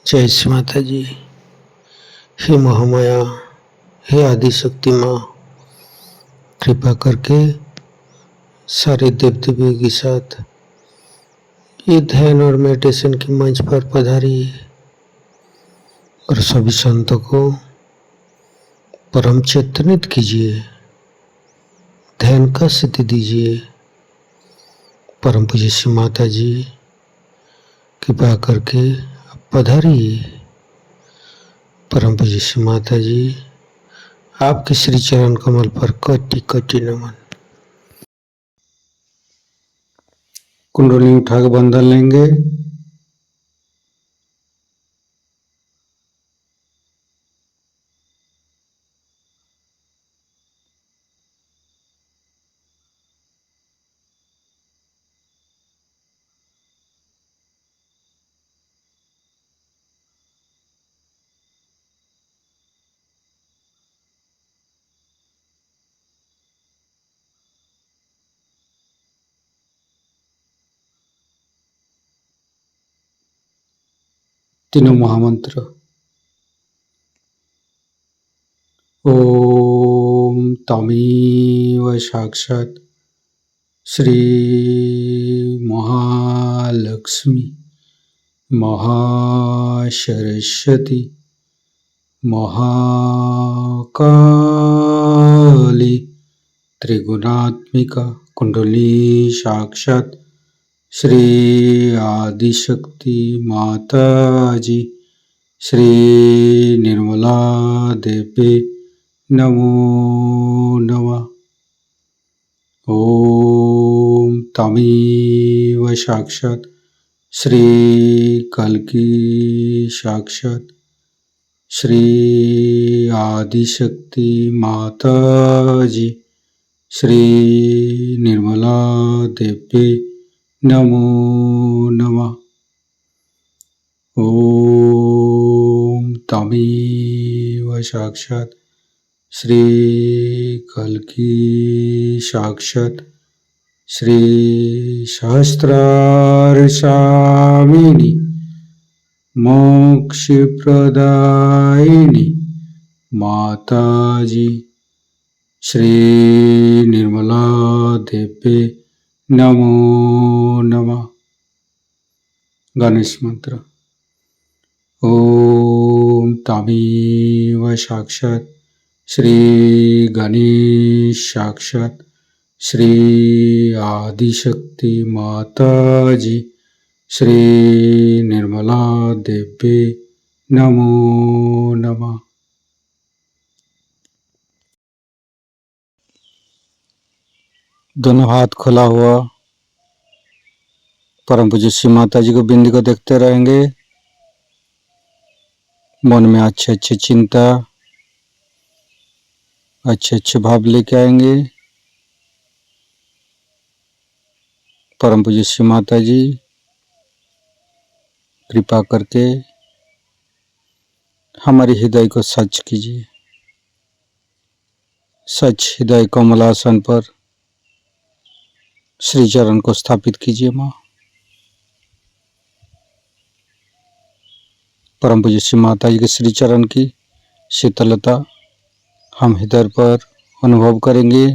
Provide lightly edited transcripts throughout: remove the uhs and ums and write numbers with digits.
जय श्री माता जी। हे महामाया, हे आदि शक्ति माँ, कृपा करके सारे देव देवियों के साथ ये ध्यान और मेडिटेशन के मंच पर पधारिए और सभी संतों को परम चेतनित कीजिए, ध्यान का सिद्धि दीजिए। परम पूज्य श्री माता जी, कृपा करके पधारिए। परम पूज्य श्री माता जी, आपके श्री चरण कमल पर कोटि कोटि नमन। कुंडली उठा के बंधन लेंगे। तीनों महामंत्र। ओम तमेव साक्षात् श्री महालक्ष्मी महासरस्वती महाकाली त्रिगुणात्मिका कुंडली साक्षात् श्री आदिशक्ति माता जी श्री निर्मला देवी नमो नमः। ओम तमेव साक्षात् श्री कल्की साक्षात् श्री आदिशक्ति माता जी श्री निर्मला देवी नमो नमः। ओम तमेव साक्षात् श्री कल्की साक्षात् श्री सहस्रार स्वामिनी मोक्ष प्रदायिनी माता जी श्री निर्मला देवी नमो नमः। गणेश मंत्र। ओम तमेव साक्षात् श्री गणेश साक्षात् श्री आदिशक्ति माता जी श्री निर्मला देवी नमो नमः। दोनों हाथ खुला हुआ परम पूज्य श्री माता जी को बिंदी को देखते रहेंगे। मन में अच्छे अच्छे चिंता, अच्छे अच्छे भाव लेके आएंगे। परम पूज्य श्री माता जी, कृपा करके हमारे हृदय को सच कीजिए। सच हृदय कमलासन पर श्री चरण को स्थापित कीजिए माँ। परम पूज्य श्री माता जी के श्री चरण की शीतलता हम हृदय पर अनुभव करेंगे।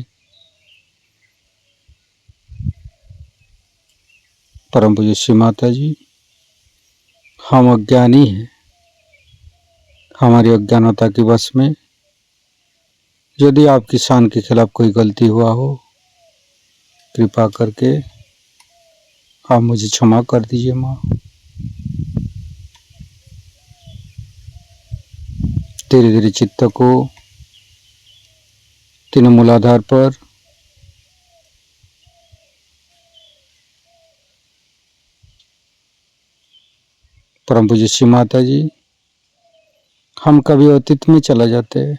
परम पूज्य श्री माता जी, हम अज्ञानी हैं। हमारी अज्ञानता के वश में यदि आपकी शान के खिलाफ कोई गलती हुआ हो, कृपा करके आप मुझे क्षमा कर दीजिए माँ। धीरे धीरे चित्त को तीनों मूलाधार पर परम पूज्य श्री माता जी, हम कभी अतीत में चला जाते हैं,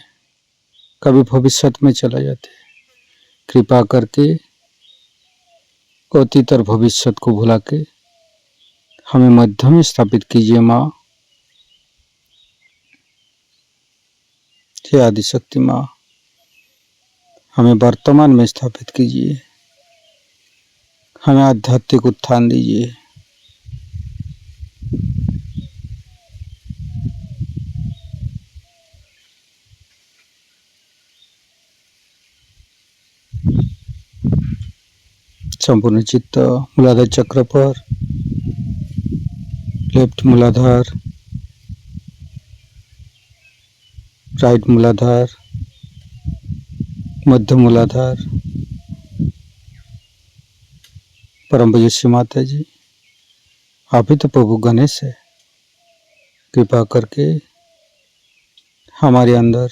कभी भविष्य में चला जाते हैं। कृपा करके अतीत और भविष्य को भुला के हमें मध्य में स्थापित कीजिए माँ। हे आदिशक्ति माँ, हमें वर्तमान में स्थापित कीजिए। हमें आध्यात्मिक उत्थान दीजिए। संपूर्ण चित्त मूलाधार चक्र पर, लेफ्ट मूलाधार, राइट मूलाधार, मध्य मूलाधार। परम पूज्य श्री माता जी, आप ही तो प्रभु गणेश है। कृपा करके हमारे अंदर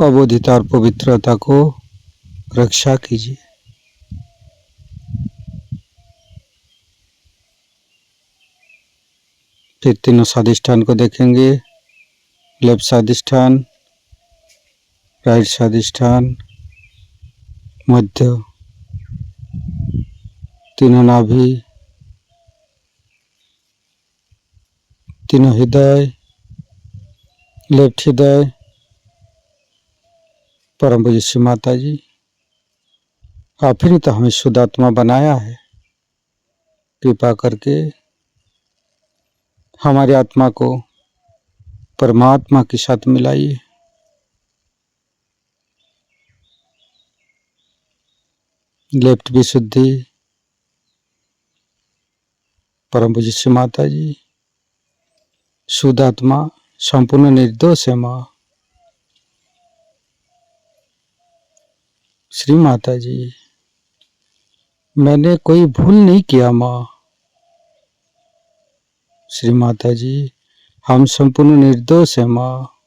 अबोधिता और पवित्रता को रक्षा कीजिए। फिर तीनों स्वादिष्ठान को देखेंगे। लेफ्ट स्वादिष्ठान, राइट स्वादिष्ठान, मध्य, तीनों नाभि, तीनों हृदय, लेफ्ट हृदय। परम पूज्य श्री माता जी, आप ही ने तो हमें शुद्ध आत्मा बनाया है। कृपा करके हमारी आत्मा को परमात्मा के साथ मिलाइए। लेफ्ट विशुद्धि। परम पूज्य श्री माता जी, शुद्ध आत्मा संपूर्ण निर्दोष है माँ। श्री माता जी, मैंने कोई भूल नहीं किया माँ। श्री माता जी, हम संपूर्ण निर्दोष है माँ।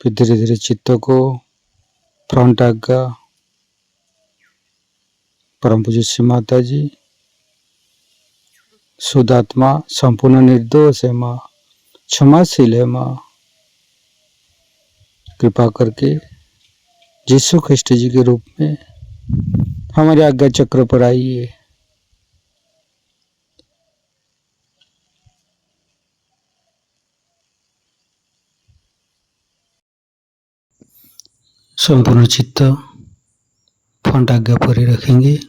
फिर धीरे धीरे चित्तों को फ्रंट आज्ञा। परम पूज्य श्री माता जी, शुद्ध आत्मा संपूर्ण निर्दोष है माँ, क्षमाशील है माँ। कृपा करके यीशु ख्रिस्ट जी के रूप में हमारे आज्ञा चक्र पर आइए। संपूर्ण चित्त फ्रंट आज्ञा पर ही रखेंगे।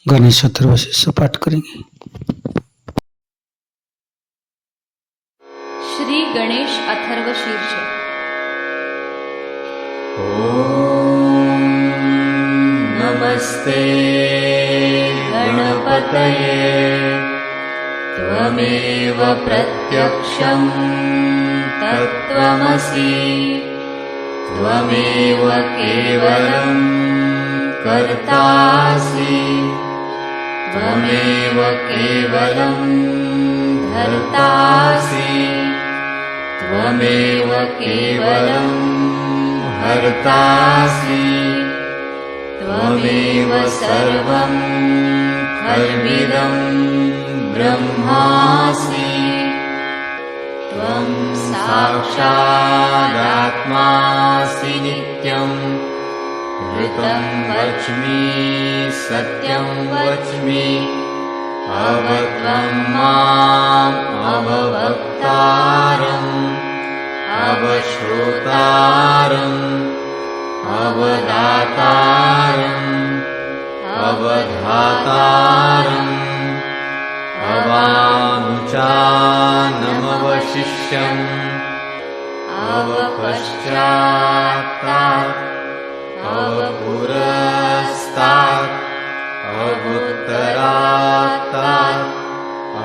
गणेश अथर्वशीर्ष पाठ करेंगे। श्री गणेश अथर्वशीर्ष। ओम नमस्ते गणपतये त्वमेव प्रत्यक्षं तत्त्वमसि त्वमेव केवलं कर्तासि त्वमेव केवलं धर्तासि त्वमेव केवलं हर्तासि त्वमेव सर्वं खल्विदं ब्रह्मासि त्वं साक्षादात्मासि नित्यं ऋतं वच्मि सत्यं वच्मि अवत्वं माम् अववक्तारम् अवश्रोतारम् अवदातारम् अवधातारम् अवानुचानमवशिष्यम् अवपश्चात्तात् अवपुरस्तात् अवुत्तरात्तात्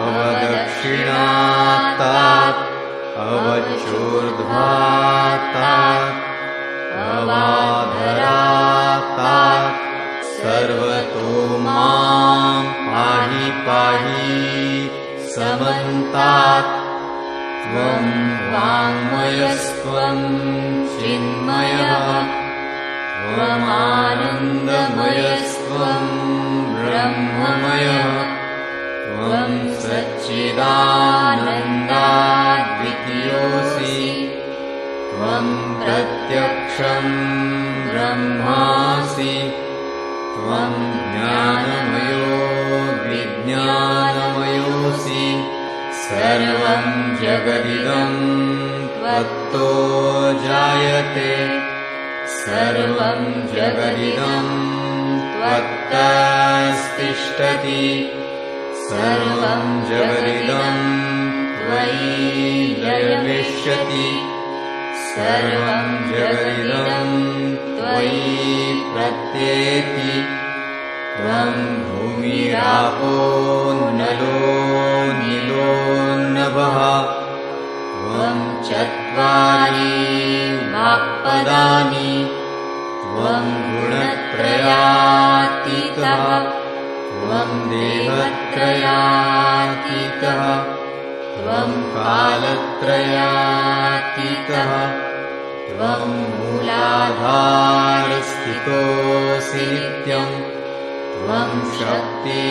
अवदक्षिणात्तात् अवचूर्ध्वात्तात् अवाधरात्तात् सर्वतो मां पाहि पाहि समन्तात् त्वं वाङ्मयस्त्वं चिन्मयः त्वमानन्दमयस्त्वं ब्रह्ममयः त्वं सच्चिदानन्दाद्वितीयोऽसि त्वं प्रत्यक्षं ब्रह्मासि त्वं ज्ञानमयो विज्ञानमयोऽसि सर्वं जगदिदं त्वत्तो जायते सर्वं जगदिदं त्वत्तस्तिष्ठति सर्वं जगदिदं त्वयि लयमिष्यति सर्वं जगदिदं त्वयि प्रत्येति त्वं भूमिरापो नलो नीलो नभः त्वं चत्वारि वाक्पदानि त्वं गुणत्रयातीतः त्वं देहत्रयातीतः त्वं कालत्रयातीतः त्वं मूलाधारस्थितोऽसि नित्यं त्वं शक्तित्रयात्मकः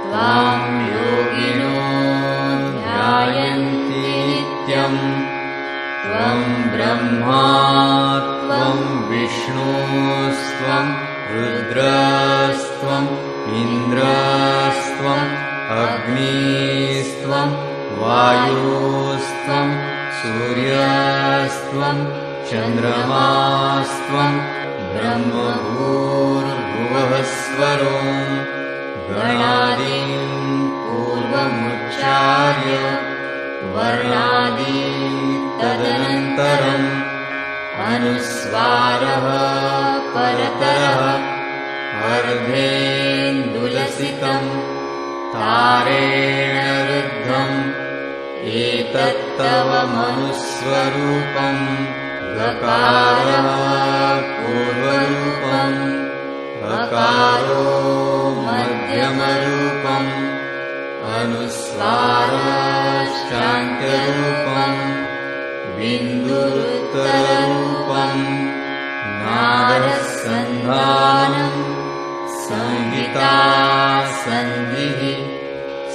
त्वां योगिनो ध्यायन्ति नित्यम् त्वं ब्रह्मा त्वं विष्णुस्त्वं रुद्रस्त्वम् इन्द्रस्त्वम् अग्निस्त्वं वायुस्त्वं सूर्यस्त्वं चन्द्रमास्त्वं ब्रह्मभूर्भुवः स्वरों गणादीन् पूर्वमुच्चार्य वर्णादीन् तदनन्तरम् अनुस्वारः परतरः अर्धेन्दुलसितम् तारेण रुद्धम् एतत्तव मनुस्वरूपम् गकारः पूर्वरूपम् अकारो मध्यमरूपम् अनुस्वारश्चान्त्यरूपम् बिन्दुरुत्तररूपम् नादसन्धानम् संहिता सन्धिः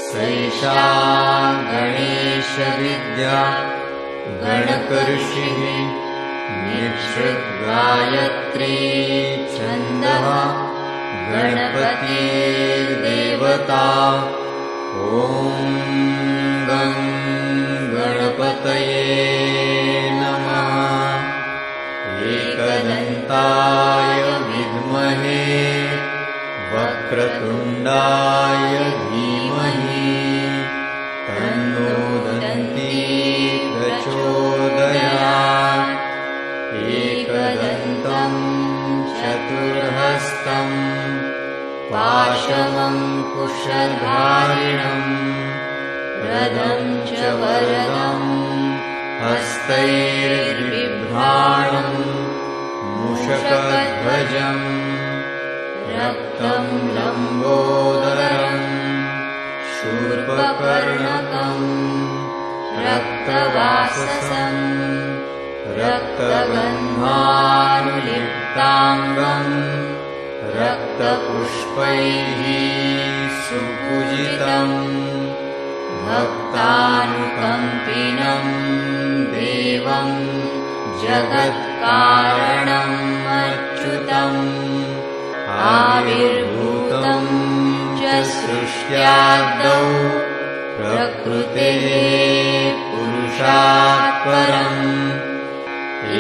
सैषा गणेशविद्या गणकऋषिः निःसृद्गायत्री छन्दः गणपतिर्देवता ॐ गं गणपतये नमः एकदन्ताय विद्महे वक्रतुण्डाय धीमहि तन्नो दन्ती प्रचोदयात् एकदन्तं चतुर्हस्तं पाशमङ्कुशधारिणं रदं च वरदं हस्तैर्बिभ्राणं मूषकध्वजम् रक्तं लम्बोदरं शूर्पकर्णकं रक्तवाससं रक्तगन्धानुलिप्ताङ्गं रक्तपुष्पैः सुपूजितं भक्तानुकम्पिनं देवं जगत्कारणम् अच्युतम् आविर्भूतं च सृष्ट्यादौ प्रकृतेः पुरुषात् परम्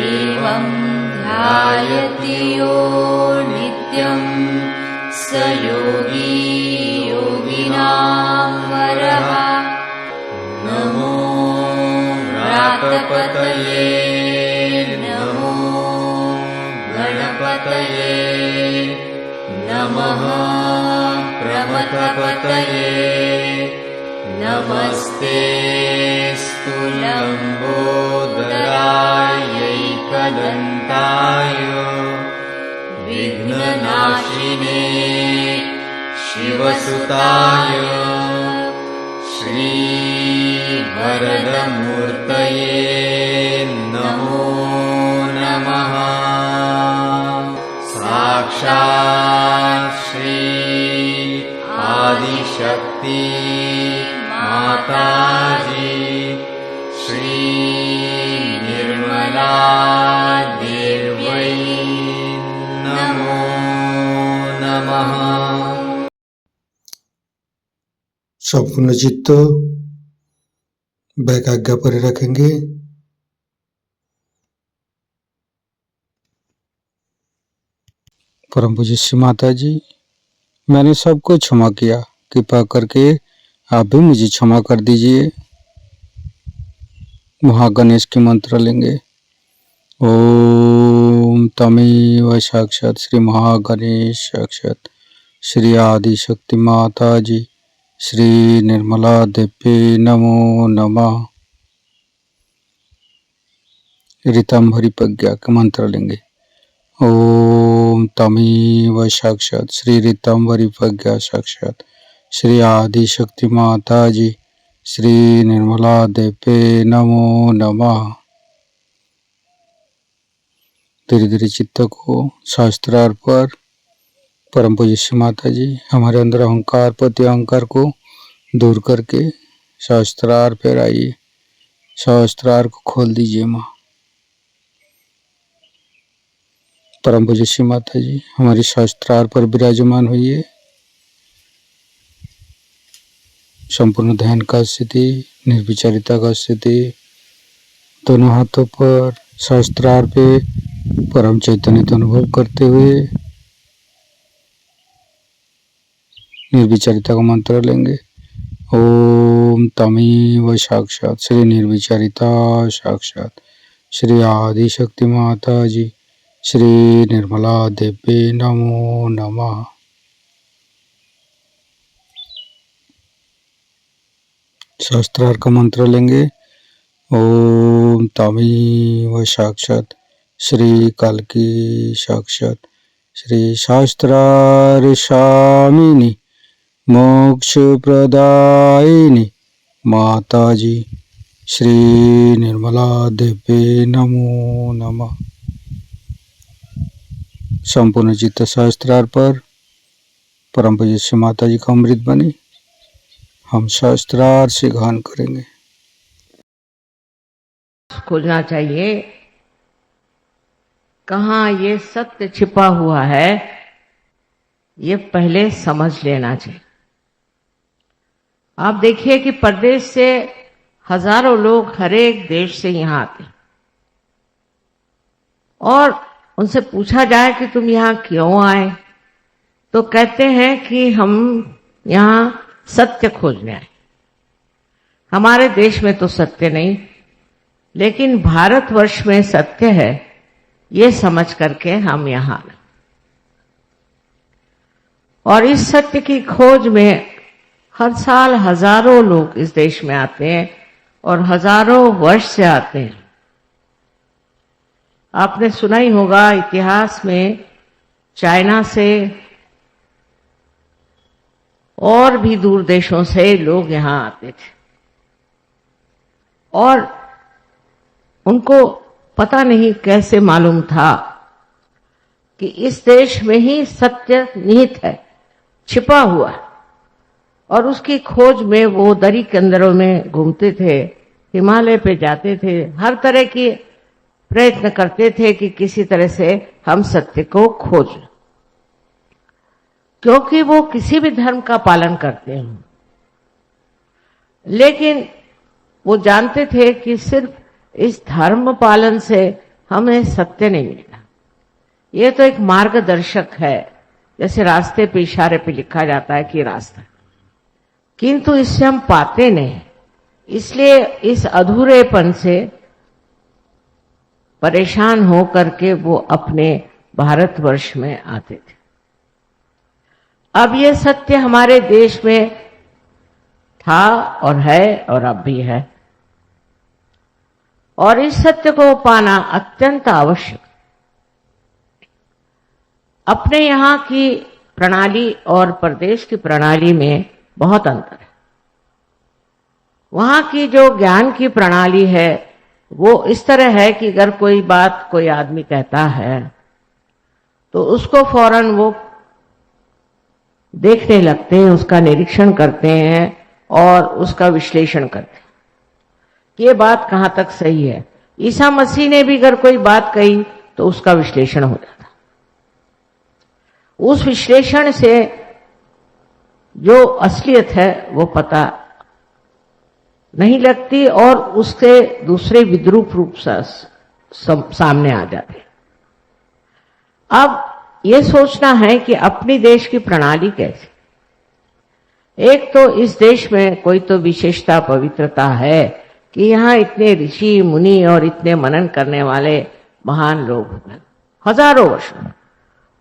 एवं ध्यायति यो नित्यं स योगी योगिनां वरः नमो व्रातपतये नमो गणपतये नमः प्रमथपतये नमस्तेऽस्तु लम्बोदरायैकदन्ताय विघ्ननाशिने शिवसुताय श्रीवरदमूर्तये नमो नमः साक्षात् श्री आदिशक्ति माताजी श्री निर्मला देव्यै नमो नमः। संपूर्ण चित्त वैकाग्य पर रखेंगे। परम पूज्य श्री माता जी, मैंने सबको क्षमा किया, कृपा करके आप भी मुझे क्षमा कर दीजिए। महागणेश के मंत्र लेंगे। ओम तमेव साक्षात श्री महागणेश साक्षात श्री आदि शक्ति माता जी श्री निर्मला देवी नमो नमः। ऋतंभरी प्रज्ञा के मंत्र लेंगे। ओम तमेव साक्षात श्री ऋतंभरी प्रज्ञा साक्षात श्री आदि शक्ति माता जी श्री निर्मला देवी नमो नमः। धीरे धीरे चित्त को शास्त्रार पर परम पूज्य माता जी हमारे अंदर अहंकार प्रति अहंकार को दूर करके शास्त्रार पर आइए। शास्त्रार को खोल दीजिए माँ। परम पूज्य माता जी हमारी शास्त्रार पर विराजमान हुई। संपूर्ण ध्यान का स्थिति, निर्विचारिता का स्थिति, दोनों हाथों पर शास्त्रार पे परम चैतन्य का अनुभव करते हुए निर्विचारिता का मंत्र लेंगे। ओम तमेव साक्षात श्री निर्विचारिता साक्षात श्री आदि शक्ति माता जी श्री निर्मला देवी नमो नमः। शास्त्रार का मंत्र लेंगे। ओम तमेव साक्षात श्री कल्की साक्षात श्री शास्त्रार स्वामिनी मोक्ष प्रदायिनी माता जी श्री निर्मला देवी नमो नमः। संपूर्ण चित्त शास्त्रार पर परम पूज्य माता जी का अमृत बने हम शास्त्रार से गान करेंगे। खोजना चाहिए कहाँ ये सत्य छिपा हुआ है, ये पहले समझ लेना चाहिए। आप देखिए कि परदेश से हजारों लोग हर एक देश से यहाँ आते और उनसे पूछा जाए कि तुम यहाँ क्यों आए, तो कहते हैं कि हम यहाँ सत्य खोजने आए। हमारे देश में तो सत्य नहीं, लेकिन भारतवर्ष में सत्य है, ये समझ करके हम यहाँ आए। और इस सत्य की खोज में हर साल हजारों लोग इस देश में आते हैं और हजारों वर्ष से आते हैं। आपने सुना ही होगा इतिहास में चाइना से और भी दूर देशों से लोग यहाँ आते थे और उनको पता नहीं कैसे मालूम था कि इस देश में ही सत्य निहित है, छिपा हुआ है। और उसकी खोज में वो दरी के अंदरों में घूमते थे, हिमालय पे जाते थे, हर तरह की प्रयत्न करते थे कि किसी तरह से हम सत्य को खोज लें, क्योंकि वो किसी भी धर्म का पालन करते हैं। लेकिन वो जानते थे कि सिर्फ इस धर्म पालन से हमें सत्य नहीं मिलेगा। ये तो एक मार्गदर्शक है, जैसे रास्ते पे इशारे पे लिखा जाता है कि रास्ता, किंतु इससे हम पाते नहीं। इसलिए इस अधूरेपन से परेशान हो करके वो अपने भारतवर्ष में आते थे। अब ये सत्य हमारे देश में था और है और अब भी है, और इस सत्य को पाना अत्यंत आवश्यक। अपने यहाँ की प्रणाली और प्रदेश की प्रणाली में बहुत अंतर है। वहां की जो ज्ञान की प्रणाली है वो इस तरह है कि अगर कोई बात कोई आदमी कहता है तो उसको फौरन वो देखने लगते हैं, उसका निरीक्षण करते हैं और उसका विश्लेषण करते हैं कि ये बात कहां तक सही है। ईसा मसीह ने भी अगर कोई बात कही तो उसका विश्लेषण हो जाता। उस विश्लेषण से जो असलियत है वो पता नहीं लगती और उससे दूसरे विद्रूप रूप सामने आ जाते। अब ये सोचना है कि अपनी देश की प्रणाली कैसी। एक तो इस देश में कोई तो विशेषता पवित्रता है, कि यहाँ इतने ऋषि मुनि और इतने मनन करने वाले महान लोग हैं, हजारों वर्षों,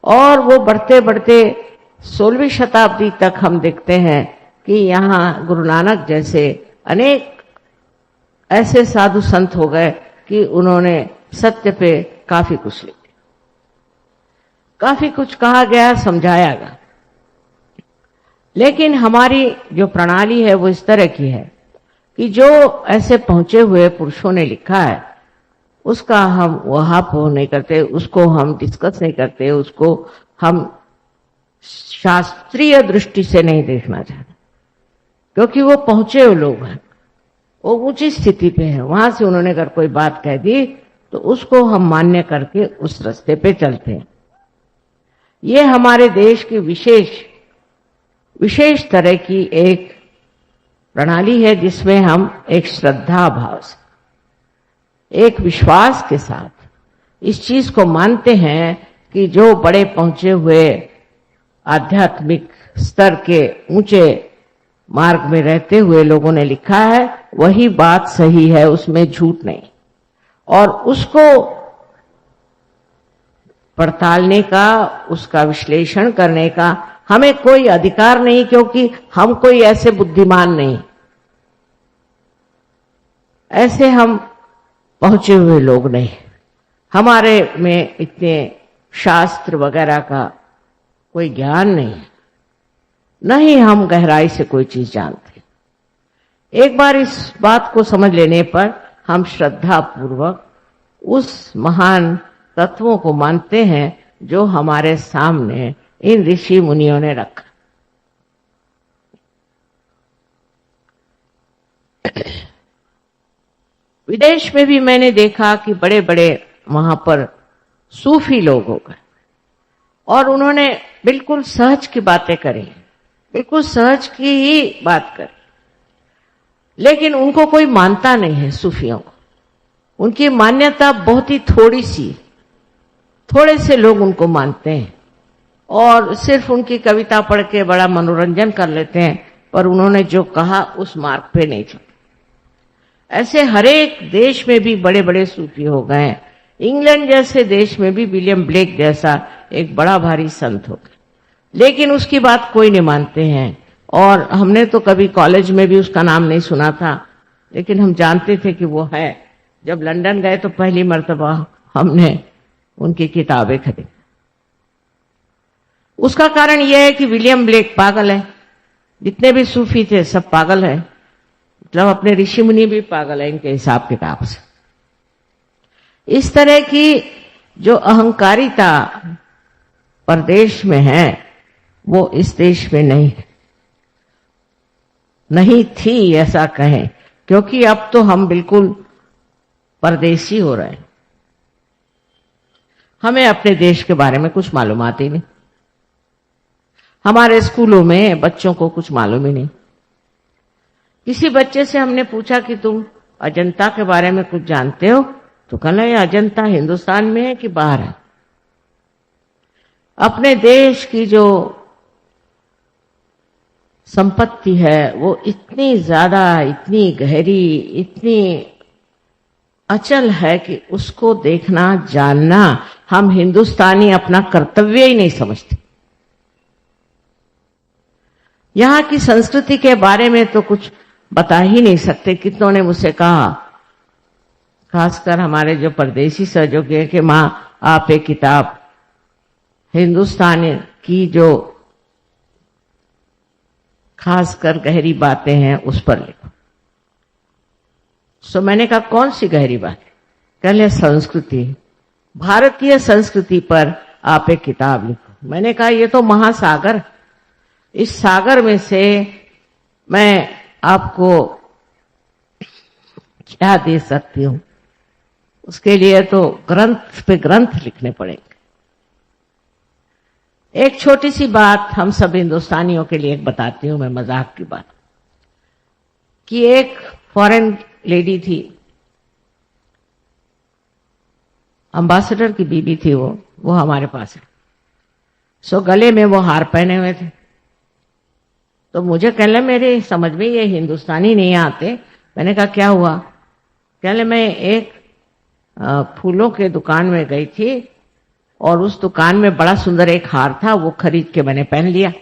और वो बढ़ते बढ़ते 16वीं शताब्दी तक हम देखते हैं कि यहाँ गुरु नानक जैसे अनेक ऐसे साधु संत हो गए कि उन्होंने सत्य पे काफी कुछ लिखा, काफी कुछ कहा गया, समझाया गया। लेकिन हमारी जो प्रणाली है वो इस तरह की है कि जो ऐसे पहुंचे हुए पुरुषों ने लिखा है उसका हम वहां नहीं करते, उसको हम डिस्कस नहीं करते, उसको हम शास्त्रीय दृष्टि से नहीं देखना चाहते, क्योंकि वो पहुंचे हुए लोग हैं, वो ऊंची स्थिति पे हैं। वहां से उन्होंने अगर कोई बात कह दी तो उसको हम मान्य करके उस रास्ते पे चलते हैं। ये हमारे देश की विशेष तरह की एक प्रणाली है जिसमें हम एक श्रद्धा भाव से, एक विश्वास के साथ इस चीज को मानते हैं कि जो बड़े पहुंचे हुए आध्यात्मिक स्तर के ऊंचे मार्ग में रहते हुए लोगों ने लिखा है वही बात सही है, उसमें झूठ नहीं। और उसको पड़तालने का, उसका विश्लेषण करने का हमें कोई अधिकार नहीं, क्योंकि हम कोई ऐसे बुद्धिमान नहीं, ऐसे हम पहुंचे हुए लोग नहीं, हमारे में इतने शास्त्र वगैरह का कोई ज्ञान नहीं, न ही हम गहराई से कोई चीज जानते। एक बार इस बात को समझ लेने पर हम श्रद्धा पूर्वक उस महान तत्वों को मानते हैं जो हमारे सामने इन ऋषि मुनियों ने रखा। विदेश में भी मैंने देखा कि बड़े बड़े वहां पर सूफी लोग हो गए और उन्होंने बिल्कुल सहज की बातें करी, बिल्कुल सहज की ही बात करी, लेकिन उनको कोई मानता नहीं है। सूफियों को उनकी मान्यता बहुत ही थोड़ी सी, थोड़े से लोग उनको मानते हैं और सिर्फ उनकी कविता पढ़ के बड़ा मनोरंजन कर लेते हैं, पर उन्होंने जो कहा उस मार्ग पे नहीं चले। ऐसे हरेक देश में भी बड़े बड़े सूफी हो गए हैं। इंग्लैंड जैसे देश में भी विलियम ब्लेक जैसा एक बड़ा भारी संत हो गया, लेकिन उसकी बात कोई नहीं मानते हैं। और हमने तो कभी कॉलेज में भी उसका नाम नहीं सुना था, लेकिन हम जानते थे कि वो है। जब लंदन गए तो पहली मर्तबा हमने उनकी किताबें खरीदी। उसका कारण यह है कि विलियम ब्लेक पागल है, जितने भी सूफी थे सब पागल है, मतलब अपने ऋषि मुनि भी पागल है इनके हिसाब किताब से। इस तरह की जो अहंकारिता परदेश में है वो इस देश में नहीं थी ऐसा कहें, क्योंकि अब तो हम बिल्कुल परदेशी हो रहे हैं। हमें अपने देश के बारे में कुछ मालूमात ही नहीं, हमारे स्कूलों में बच्चों को कुछ मालूम ही नहीं। किसी बच्चे से हमने पूछा कि तुम अजंता के बारे में कुछ जानते हो, तो कहना ये अजंता हिंदुस्तान में है कि बाहर है। अपने देश की जो संपत्ति है वो इतनी ज्यादा, इतनी गहरी, इतनी अचल है कि उसको देखना, जानना हम हिंदुस्तानी अपना कर्तव्य ही नहीं समझते। यहां की संस्कृति के बारे में तो कुछ बता ही नहीं सकते। कितनों ने मुझसे कहा, खासकर हमारे जो परदेशी सहयोगी है, कि मां आप एक किताब हिंदुस्तान की जो खासकर गहरी बातें हैं उस पर लिखो। सो मैंने कहा कौन सी गहरी बात? कहले संस्कृति, भारतीय संस्कृति पर आप एक किताब लिखो। मैंने कहा ये तो महासागर, इस सागर में से मैं आपको क्या दे सकती हूं? उसके लिए तो ग्रंथ पे ग्रंथ लिखने पड़ेंगे। एक छोटी सी बात हम सब हिंदुस्तानियों के लिए एक बताती हूं मैं, मजाक की बात, कि एक फॉरेन लेडी थी, अम्बासडर की बीबी थी, वो हमारे पास है। सो गले में वो हार पहने हुए थे, तो मुझे कहने मेरे समझ में ये हिंदुस्तानी नहीं आते। मैंने कहा क्या हुआ? पहले मैं एक फूलों के दुकान में गई थी और उस दुकान में बड़ा सुंदर एक हार था, वो खरीद के मैंने पहन लिया।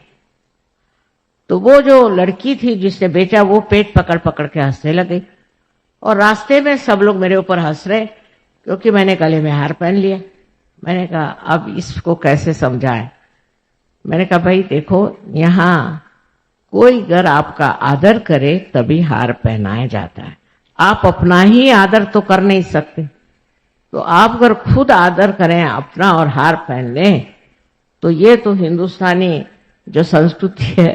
तो वो जो लड़की थी जिसने बेचा वो पेट पकड़ पकड़ के हंसने लगी और रास्ते में सब लोग मेरे ऊपर हंस रहे क्योंकि मैंने गले में हार पहन लिया। मैंने कहा अब इसको कैसे समझाएं। मैंने कहा भाई देखो, यहाँ कोई अगर आपका आदर करे तभी हार पहनाया जाता है। आप अपना ही आदर तो कर नहीं सकते, तो आप अगर खुद आदर करें अपना और हार पहन लें तो ये तो हिंदुस्तानी जो संस्कृति है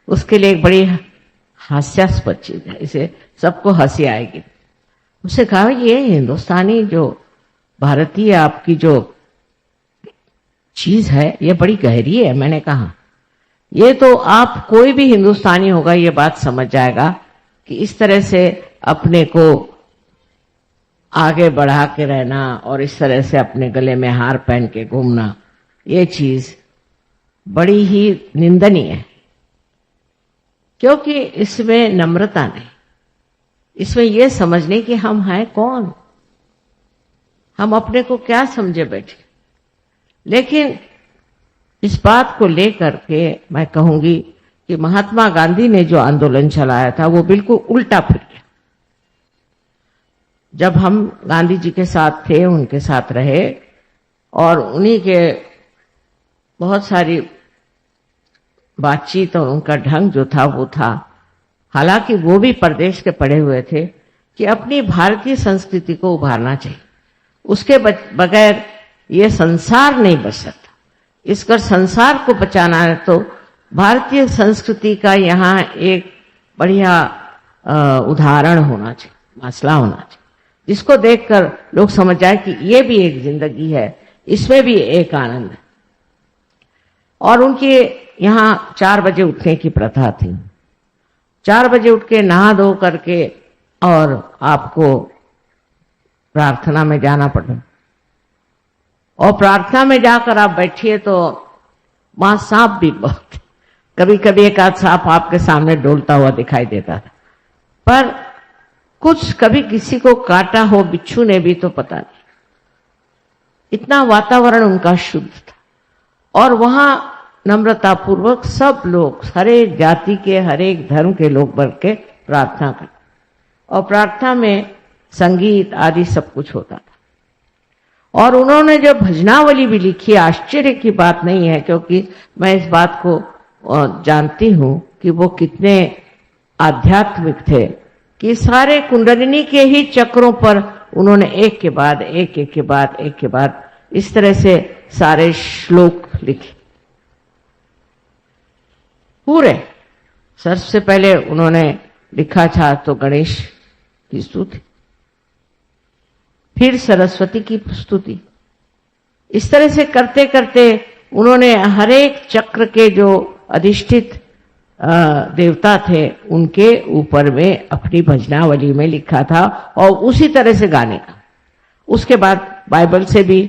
उसके लिए एक बड़ी हास्यास्पद चीज है, इसे सबको हंसी आएगी। उससे कहा ये हिंदुस्तानी जो भारतीय आपकी जो चीज है ये बड़ी गहरी है। मैंने कहा ये तो आप कोई भी हिंदुस्तानी होगा ये बात समझ जाएगा कि इस तरह से अपने को आगे बढ़ा के रहना और इस तरह से अपने गले में हार पहन के घूमना ये चीज बड़ी ही निंदनीय है, क्योंकि इसमें नम्रता नहीं, इसमें यह समझने कि हम हैं कौन, हम अपने को क्या समझे बैठे। लेकिन इस बात को लेकर के मैं कहूंगी कि महात्मा गांधी ने जो आंदोलन चलाया था वो बिल्कुल उल्टा फिर गया। जब हम गांधी जी के साथ थे, उनके साथ रहे और उन्हीं के बहुत सारी बातचीत और उनका ढंग जो था वो था, हालांकि वो भी परदेश के पढ़े हुए थे, कि अपनी भारतीय संस्कृति को उभारना चाहिए, उसके बगैर ये संसार नहीं बच सकता। इसका संसार को बचाना है तो भारतीय संस्कृति का यहाँ एक बढ़िया उदाहरण होना चाहिए, मसला होना चाहिए, जिसको देखकर लोग समझ जाए कि ये भी एक जिंदगी है, इसमें भी एक आनंद है। और उनके यहाँ 4 बजे उठने की प्रथा थी। 4 बजे उठ के नहा धो करके और आपको प्रार्थना में जाना पड़ता, और प्रार्थना में जाकर आप बैठिए तो वहां सांप भी बहुत, कभी कभी एक आध सांप आपके सामने डोलता हुआ दिखाई देता था, पर कुछ कभी किसी को काटा हो बिच्छू ने भी तो पता नहीं। इतना वातावरण उनका शुद्ध था और वहां नम्रता पूर्वक सब लोग, हरेक जाति के हरेक धर्म के लोग बढ़ के प्रार्थना करते और प्रार्थना में संगीत आदि सब कुछ होता था। और उन्होंने जो भजनावली भी लिखी, आश्चर्य की बात नहीं है क्योंकि मैं इस बात को जानती हूं कि वो कितने आध्यात्मिक थे कि सारे कुंडलिनी के ही चक्रों पर उन्होंने एक के बाद एक, एक के बाद एक के बाद इस तरह से सारे श्लोक लिखे पूरे। सबसे पहले उन्होंने लिखा था तो गणेश की स्तुति, फिर सरस्वती की स्तुति। इस तरह से करते करते उन्होंने हरेक चक्र के जो अधिष्ठित देवता थे उनके ऊपर में अपनी भजनावली में लिखा था और उसी तरह से गाने का। उसके बाद बाइबल से भी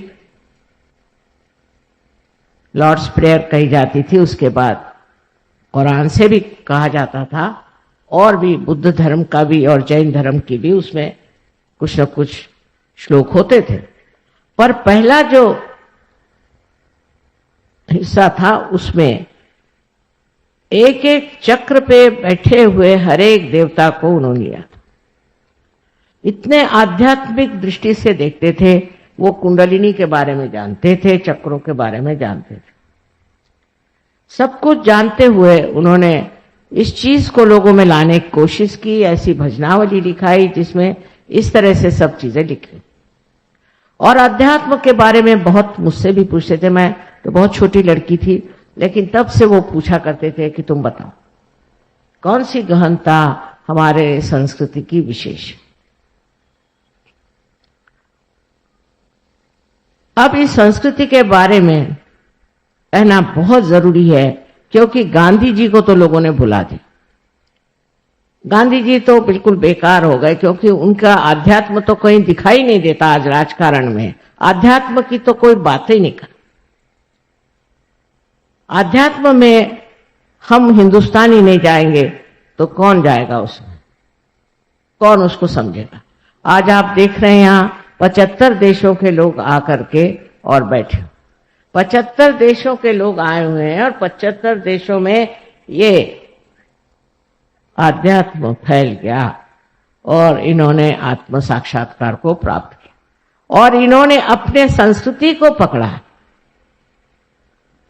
लॉर्ड्स प्रेयर कही जाती थी, उसके बाद कुरान से भी कहा जाता था और भी बुद्ध धर्म का भी और जैन धर्म की भी उसमें कुछ न कुछ श्लोक होते थे। पर पहला जो हिस्सा था उसमें एक एक चक्र पे बैठे हुए हर एक देवता को उन्होंने लिया था। इतने आध्यात्मिक दृष्टि से देखते थे, वो कुंडलिनी के बारे में जानते थे, चक्रों के बारे में जानते थे। सब कुछ जानते हुए उन्होंने इस चीज को लोगों में लाने की कोशिश की, ऐसी भजनावली लिखाई जिसमें इस तरह से सब चीजें लिखी। और अध्यात्म के बारे में बहुत मुझसे भी पूछते थे, मैं तो बहुत छोटी लड़की थी, लेकिन तब से वो पूछा करते थे कि तुम बताओ कौन सी गहनता हमारे संस्कृति की विशेष। अब इस संस्कृति के बारे में कहना बहुत जरूरी है क्योंकि गांधी जी को तो लोगों ने भुला दिया। गांधी जी तो बिल्कुल बेकार हो गए क्योंकि उनका आध्यात्म तो कहीं दिखाई नहीं देता। आज राजकारण में आध्यात्म की तो कोई बात ही नहीं कर। आध्यात्म में हम हिंदुस्तानी नहीं जाएंगे तो कौन जाएगा उसमें, कौन उसको समझेगा। आज आप देख रहे हैं यहाँ 75 देशों के लोग आकर के और बैठे। 75 देशों के लोग आए हुए हैं और 75 देशों में ये आध्यात्म फैल गया और इन्होंने आत्म साक्षात्कार को प्राप्त किया और इन्होंने अपने संस्कृति को पकड़ा।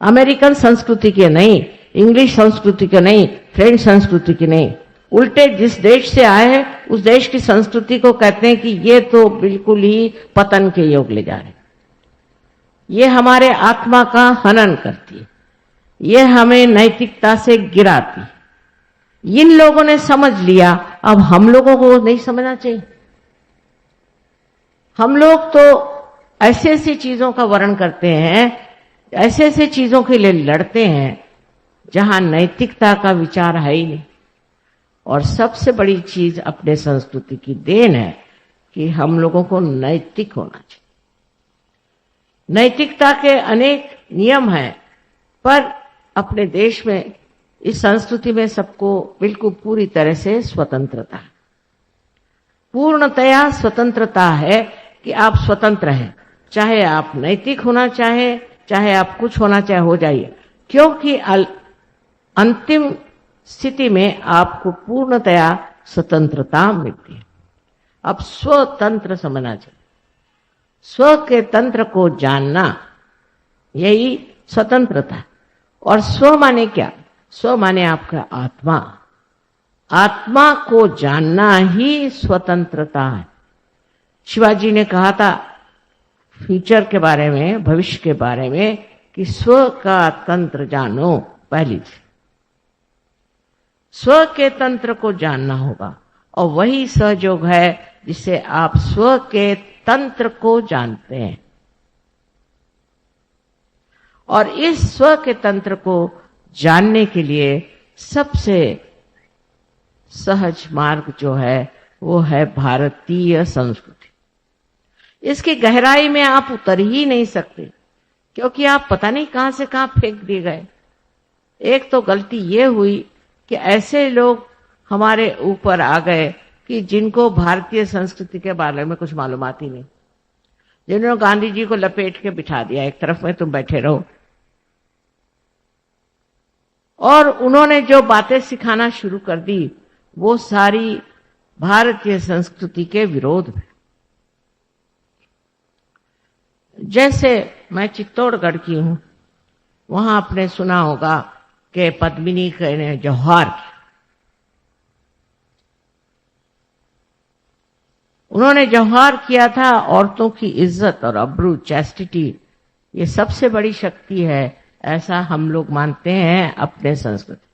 अमेरिकन संस्कृति के नहीं, इंग्लिश संस्कृति के नहीं, फ्रेंच संस्कृति की नहीं, उल्टे जिस देश से आए हैं उस देश की संस्कृति को कहते हैं कि ये तो बिल्कुल ही पतन के योग ले जा रहे, ये हमारे आत्मा का हनन करती है, ये हमें नैतिकता से गिराती। इन लोगों ने समझ लिया, अब हम लोगों को नहीं समझना चाहिए। हम लोग तो ऐसी ऐसी चीजों का वर्ण करते हैं, ऐसे ऐसे चीजों के लिए लड़ते हैं जहां नैतिकता का विचार है ही नहीं। और सबसे बड़ी चीज अपने संस्कृति की देन है कि हम लोगों को नैतिक होना चाहिए। नैतिकता के अनेक नियम हैं, पर अपने देश में इस संस्कृति में सबको बिल्कुल पूरी तरह से स्वतंत्रता है, पूर्णतया स्वतंत्रता है कि आप स्वतंत्र हैं, चाहे आप नैतिक होना चाहे आप कुछ होना चाहे हो जाइए, क्योंकि अंतिम स्थिति में आपको पूर्णतया स्वतंत्रता मिलती है। अब स्वतंत्र समझना चाहिए, स्व के तंत्र को जानना, यही स्वतंत्रता। और स्व माने क्या? स्व माने आपका आत्मा, आत्मा को जानना ही स्वतंत्रता है। शिवाजी ने कहा था फ्यूचर के बारे में, भविष्य के बारे में, कि स्व का तंत्र जानो। पहली चीज स्व के तंत्र को जानना होगा और वही सहयोग है जिससे आप स्व के तंत्र को जानते हैं। और इस स्व के तंत्र को जानने के लिए सबसे सहज मार्ग जो है वो है भारतीय संस्कृति। इसकी गहराई में आप उतर ही नहीं सकते, क्योंकि आप पता नहीं कहां से कहां फेंक दिए गए। एक तो गलती ये हुई कि ऐसे लोग हमारे ऊपर आ गए कि जिनको भारतीय संस्कृति के बारे में कुछ मालूमात ही नहीं, जिन्होंने गांधी जी को लपेट के बिठा दिया एक तरफ में, तुम बैठे रहो। और उन्होंने जो बातें सिखाना शुरू कर दी वो सारी भारतीय संस्कृति के विरोध में। जैसे मैं चित्तौड़गढ़ की हूं, वहां आपने सुना होगा कि पद्मिनी ने जौहर किया। उन्होंने जौहर किया था औरतों की इज्जत और अब्रू, चैस्टिटी, ये सबसे बड़ी शक्ति है, ऐसा हम लोग मानते हैं अपने संस्कृति।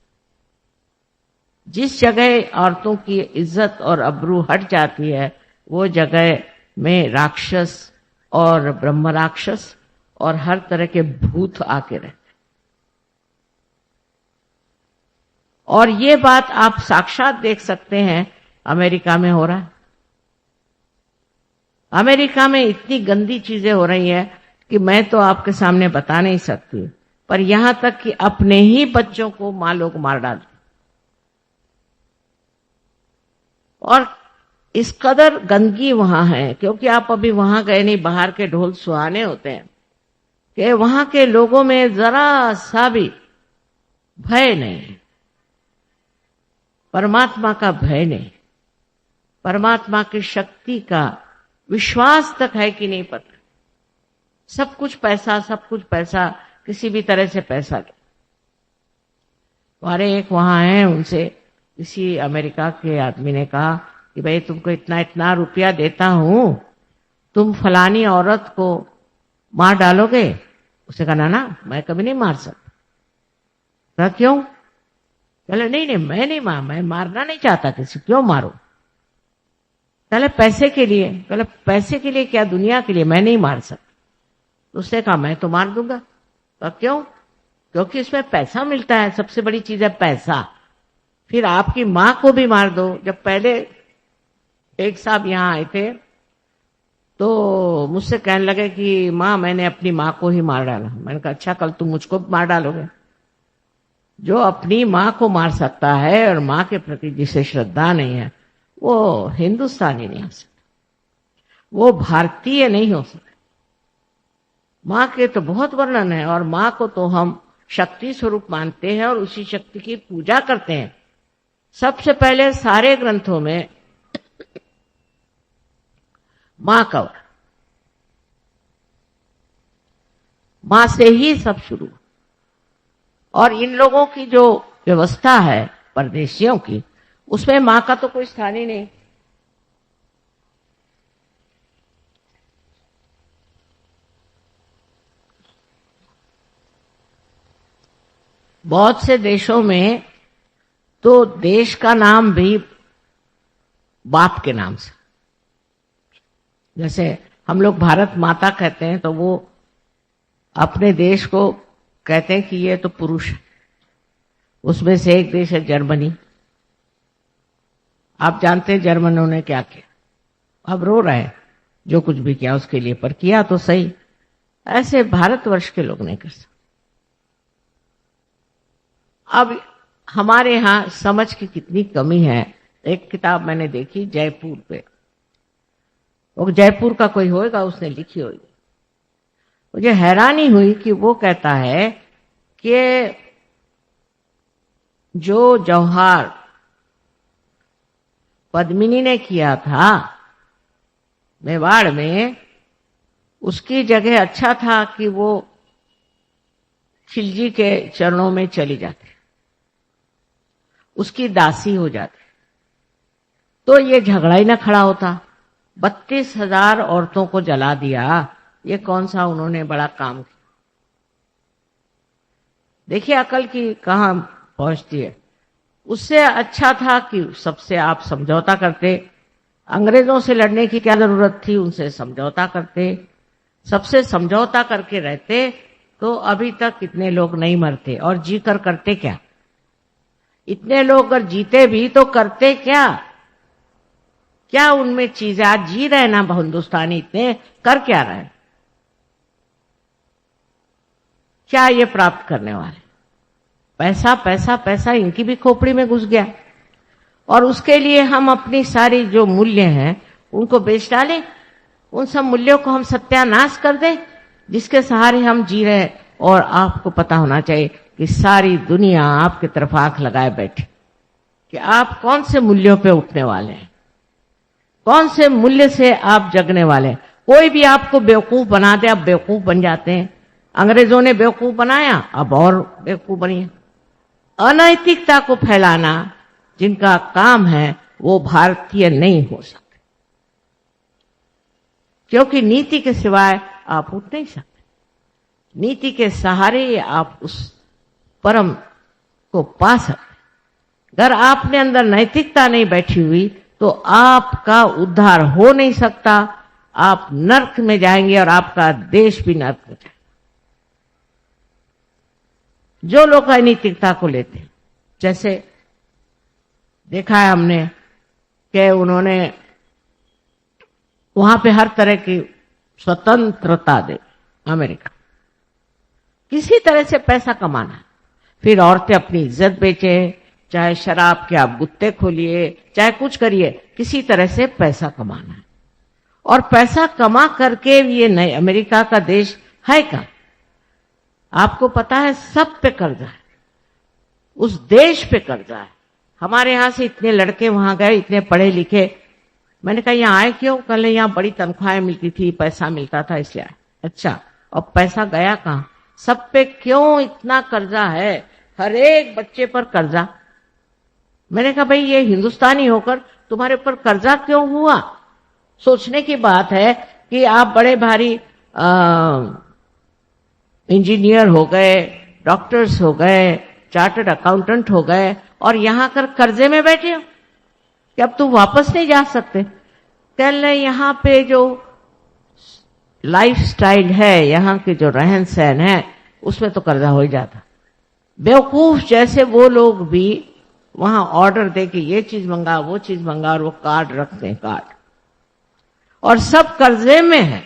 जिस जगह औरतों की इज्जत और अब्रू हट जाती है वो जगह में राक्षस और ब्रह्म राक्षस और हर तरह के भूत आके रहते। और ये बात आप साक्षात देख सकते हैं अमेरिका में हो रहा है। अमेरिका में इतनी गंदी चीजें हो रही हैं कि मैं तो आपके सामने बता नहीं सकती, पर यहां तक कि अपने ही बच्चों को मां लोग मार डालते। और इस कदर गंदगी वहां है, क्योंकि आप अभी वहां गए नहीं, बाहर के ढोल सुहाने होते हैं, कि वहां के लोगों में जरा सा भी भय नहीं, परमात्मा का भय नहीं, परमात्मा की शक्ति का विश्वास तक है कि नहीं पता। सब कुछ पैसा, सब कुछ पैसा, किसी भी तरह से पैसा। हमारे एक वहां हैं, उनसे किसी अमेरिका के आदमी ने कहा कि भाई तुमको इतना इतना रुपया देता हूं, तुम फलानी औरत को मार डालोगे? उसे कहा ना मैं कभी नहीं मार सकता। क्यों? कहले नहीं मैं मारना नहीं चाहता किसी, क्यों मारो? कहले पैसे के लिए। कहले पैसे के लिए क्या? दुनिया के लिए मैं नहीं मार सकता। उसने कहा मैं तो मार दूंगा। तो क्यों? क्योंकि इसमें पैसा मिलता है, सबसे बड़ी चीज है पैसा। फिर आपकी मां को भी मार दो। जब पहले एक साहब यहां आए थे तो मुझसे कहने लगे कि मां मैंने अपनी मां को ही मार डाला। मैंने कहा अच्छा, कल तुम मुझको मार डालोगे? जो अपनी मां को मार सकता है और मां के प्रति जिसे श्रद्धा नहीं है वो हिंदुस्तानी नहीं हो सकता। वो भारतीय नहीं हो सकते। माँ के तो बहुत वर्णन है, और माँ को तो हम शक्ति स्वरूप मानते हैं और उसी शक्ति की पूजा करते हैं। सबसे पहले सारे ग्रंथों में माँ का वर्णन, माँ से ही सब शुरू। और इन लोगों की जो व्यवस्था है परदेशियों की, उसमें माँ का तो कोई स्थान ही नहीं। बहुत से देशों में तो देश का नाम भी बाप के नाम से, जैसे हम लोग भारत माता कहते हैं तो वो अपने देश को कहते हैं कि ये तो पुरुष है। उसमें से एक देश है जर्मनी। आप जानते हैं जर्मनों ने क्या किया, अब रो रहे हैं जो कुछ भी किया उसके लिए, पर किया तो सही। ऐसे भारतवर्ष के लोग नहीं कर सकते। अब हमारे यहां समझ की कितनी कमी है। एक किताब मैंने देखी जयपुर पे, वो जयपुर का कोई होएगा, उसने लिखी होगी। मुझे हैरानी हुई कि वो कहता है कि जो जौहर पद्मिनी ने किया था मेवाड़ में, उसकी जगह अच्छा था कि वो खिलजी के चरणों में चली जाती, उसकी दासी हो जाती, तो ये झगड़ा ही ना खड़ा होता। 32,000 औरतों को जला दिया, ये कौन सा उन्होंने बड़ा काम किया। देखिए अकल की कहां पहुंचती है। उससे अच्छा था कि सबसे आप समझौता करते। अंग्रेजों से लड़ने की क्या जरूरत थी, उनसे समझौता करते। सबसे समझौता करके रहते तो अभी तक इतने लोग नहीं मरते। और जी कर करते क्या? इतने लोग अगर जीते भी तो करते क्या? क्या उनमें चीजें, आज जी रहे ना हिंदुस्तानी, इतने कर क्या रहे? क्या ये प्राप्त करने वाले? पैसा पैसा पैसा इनकी भी खोपड़ी में घुस गया, और उसके लिए हम अपनी सारी जो मूल्य हैं उनको बेच डालें। उन सब मूल्यों को हम सत्यानाश कर दें जिसके सहारे हम जी रहे हैं। और आपको पता होना चाहिए कि सारी दुनिया आपकी तरफ आंख लगाए बैठे कि आप कौन से मूल्यों पे उठने वाले हैं, कौन से मूल्य से आप जगने वाले हैं। कोई भी आपको बेवकूफ बना दे, आप बेवकूफ बन जाते हैं। अंग्रेजों ने बेवकूफ बनाया, अब और बेवकूफ बनिए। अनैतिकता को फैलाना जिनका काम है वो भारतीय नहीं हो सकते, क्योंकि नीति के सिवाय आप उठ नहीं सकते। नीति के सहारे आप उस परम को पा सकते। अगर आपने अंदर नैतिकता नहीं बैठी हुई तो आपका उद्धार हो नहीं सकता। आप नर्क में जाएंगे और आपका देश भी नर्क में जाएगा। जो लोग अनैतिकता को लेते हैं, जैसे देखा है हमने कि उन्होंने वहां पे हर तरह की स्वतंत्रता दे, अमेरिका किसी तरह से पैसा कमाना, फिर औरतें अपनी इज्जत बेचे, चाहे शराब के आप गुत्ते खोलिए, चाहे कुछ करिए, किसी तरह से पैसा कमाना है। और पैसा कमा करके ये नए अमेरिका का देश है क्या? आपको पता है सब पे कर्जा है, उस देश पे कर्जा है। हमारे यहां से इतने लड़के वहां गए, इतने पढ़े लिखे। मैंने कहा यहां आए क्यों? कल यहां बड़ी तनख्वाहें मिलती थी, पैसा मिलता था इसलिए आए। अच्छा, अब पैसा गया कहां? सब पे क्यों इतना कर्जा है? हर एक बच्चे पर कर्जा। मैंने कहा भाई ये हिंदुस्तानी होकर तुम्हारे ऊपर कर्जा क्यों हुआ? सोचने की बात है कि आप बड़े भारी इंजीनियर हो गए, डॉक्टर्स हो गए, चार्टर्ड अकाउंटेंट हो गए, और यहां कर कर्जे में बैठे हो कि अब तुम वापस नहीं जा सकते। कल यहां पे जो लाइफ स्टाइल है, यहां के जो रहन सहन है, उसमें तो कर्जा हो ही जाता। बेवकूफ जैसे वो लोग भी वहां ऑर्डर दे कि ये चीज मंगा, वो चीज मंगा, और वो कार्ड रखते हैं, कार्ड, और सब कर्जे में है।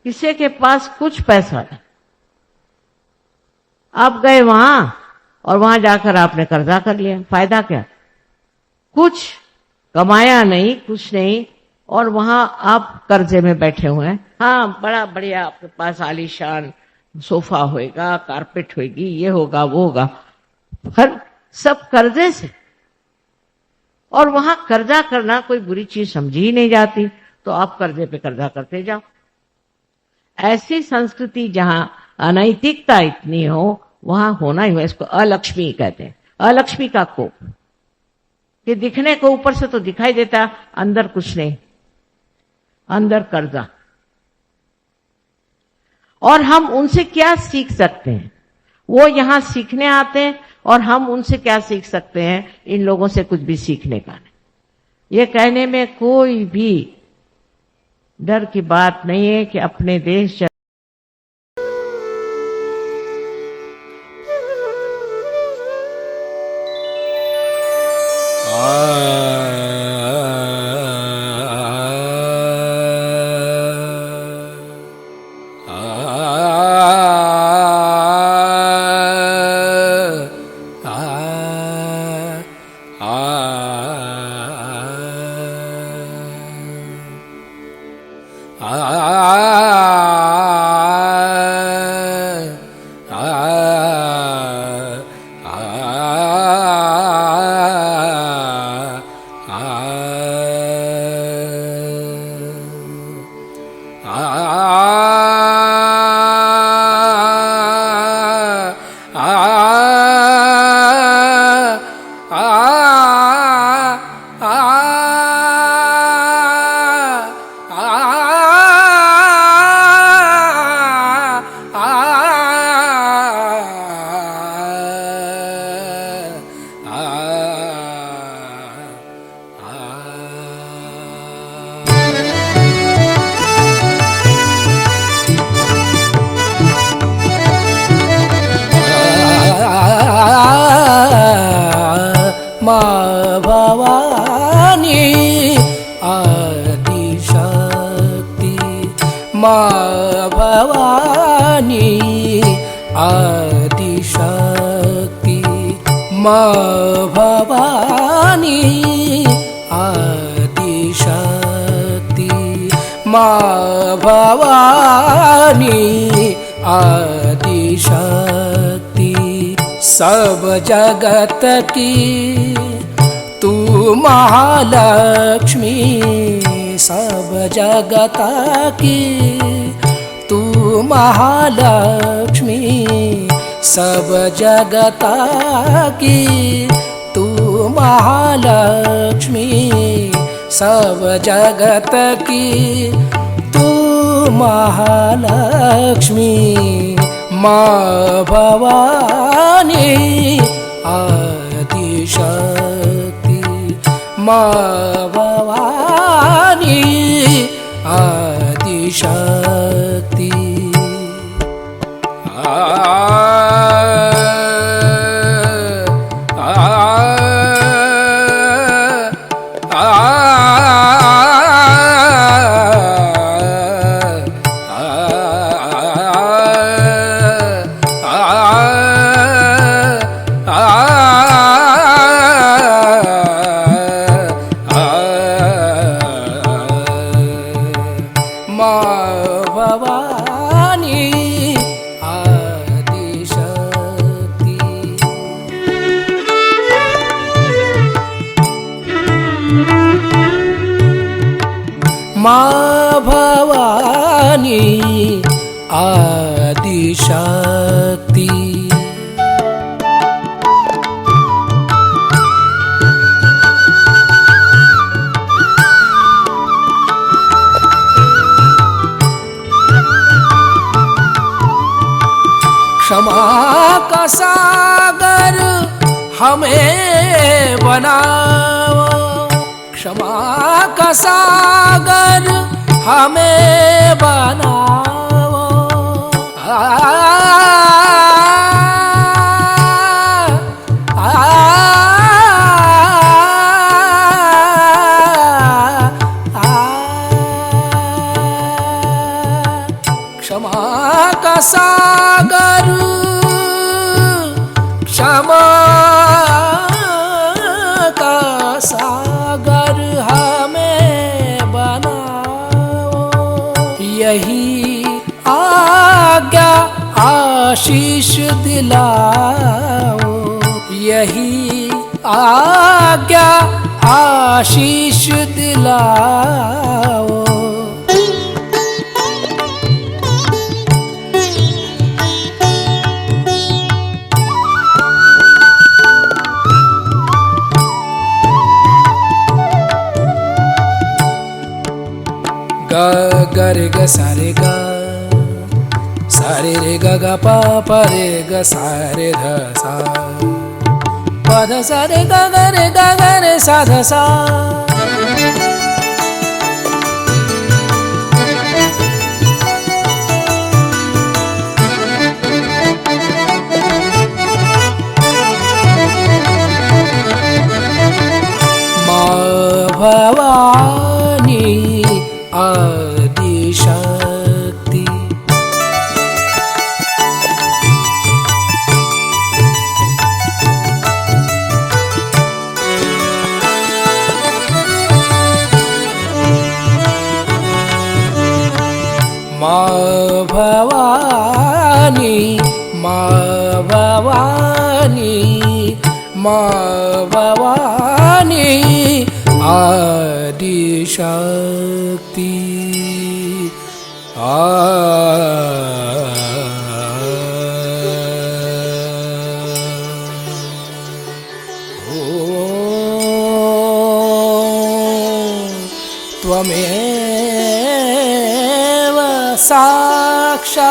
किसी के पास कुछ पैसा नहीं। आप गए वहां और वहां जाकर आपने कर्जा कर लिया, फायदा क्या? कुछ कमाया नहीं, कुछ नहीं, और वहां आप कर्जे में बैठे हुए हैं। हाँ, बड़ा बढ़िया आपके पास आलीशान सोफा होएगा, कारपेट होएगी, ये होगा वो होगा, हर सब कर्जे से। और वहां कर्जा करना कोई बुरी चीज समझी ही नहीं जाती, तो आप कर्जे पे कर्जा करते जाओ। ऐसी संस्कृति जहां अनैतिकता इतनी हो, वहां होना ही हो। इसको अलक्ष्मी कहते हैं, अलक्ष्मी का कोप, कि दिखने को ऊपर से तो दिखाई देता, अंदर कुछ नहीं, अंदर कर्जा। और हम उनसे क्या सीख सकते हैं? वो यहां सीखने आते हैं, और हम उनसे क्या सीख सकते हैं? इन लोगों से कुछ भी सीखने का नहीं। ये कहने में कोई भी डर की बात नहीं है कि अपने देश आदिशक्ति माँ भवानी आदिशक्ति माँ भवानी आदिशक्ति सब जगत की तू महालक्ष्मी सब जगत की तू महालक्ष्मी सब जगत की तू महालक्ष्मी सब जगत की तू महालक्ष्मी माँ भवानी आदिशक्ति माँ भवानी आदिशक्ति माँ भवानी आदिशक्ति क्षमा का सागर हमें बनाओ क्षमा का सागर हमें बनाओ क्षमा का सागर क्षमा का सागर हमें बना आशीष दिलाओ, यही आज्ञा आशीष दिलाओ। ग ग रे ग सा रे ग, सा रे रे ग ग प प रे ग सा रे ध सा, प ध सा रे ग ग रे ग ग रे सा ध सा। माँ भवानी आदिशक्ति, माँ भवानी, माँ भवानी, माँ भवानी आदिशक्ति। त्वमेव साक्षात्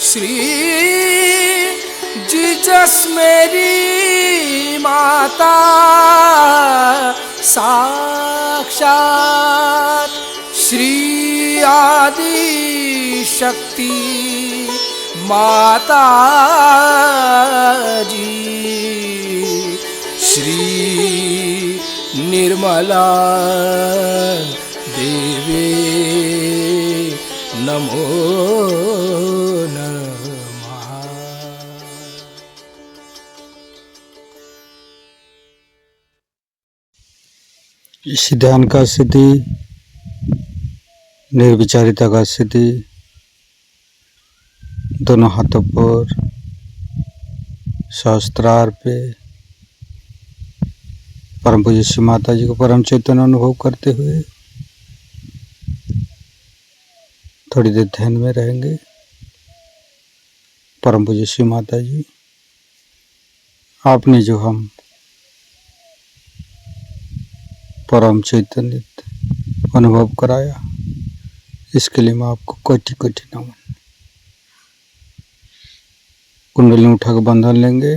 श्री जीसस मेरी माता, साक्षात श्री आदि शक्ति माता जी, श्री निर्मला देवी नमो नमः। इस ध्यान का सिद्धि, निर्विचारिता का सिद्धि, दोनों हाथों पर सहस्त्रार पे परम पूज्य श्री माता जी को परम चैतन्य अनुभव करते हुए थोड़ी देर ध्यान में रहेंगे। परम पूज्य श्री माता जी, आपने जो हम परम चैतन्य अनुभव कराया, इसके लिए मैं आपको कोटि कोटि नमन। कुंडली उठाकर बंधन लेंगे।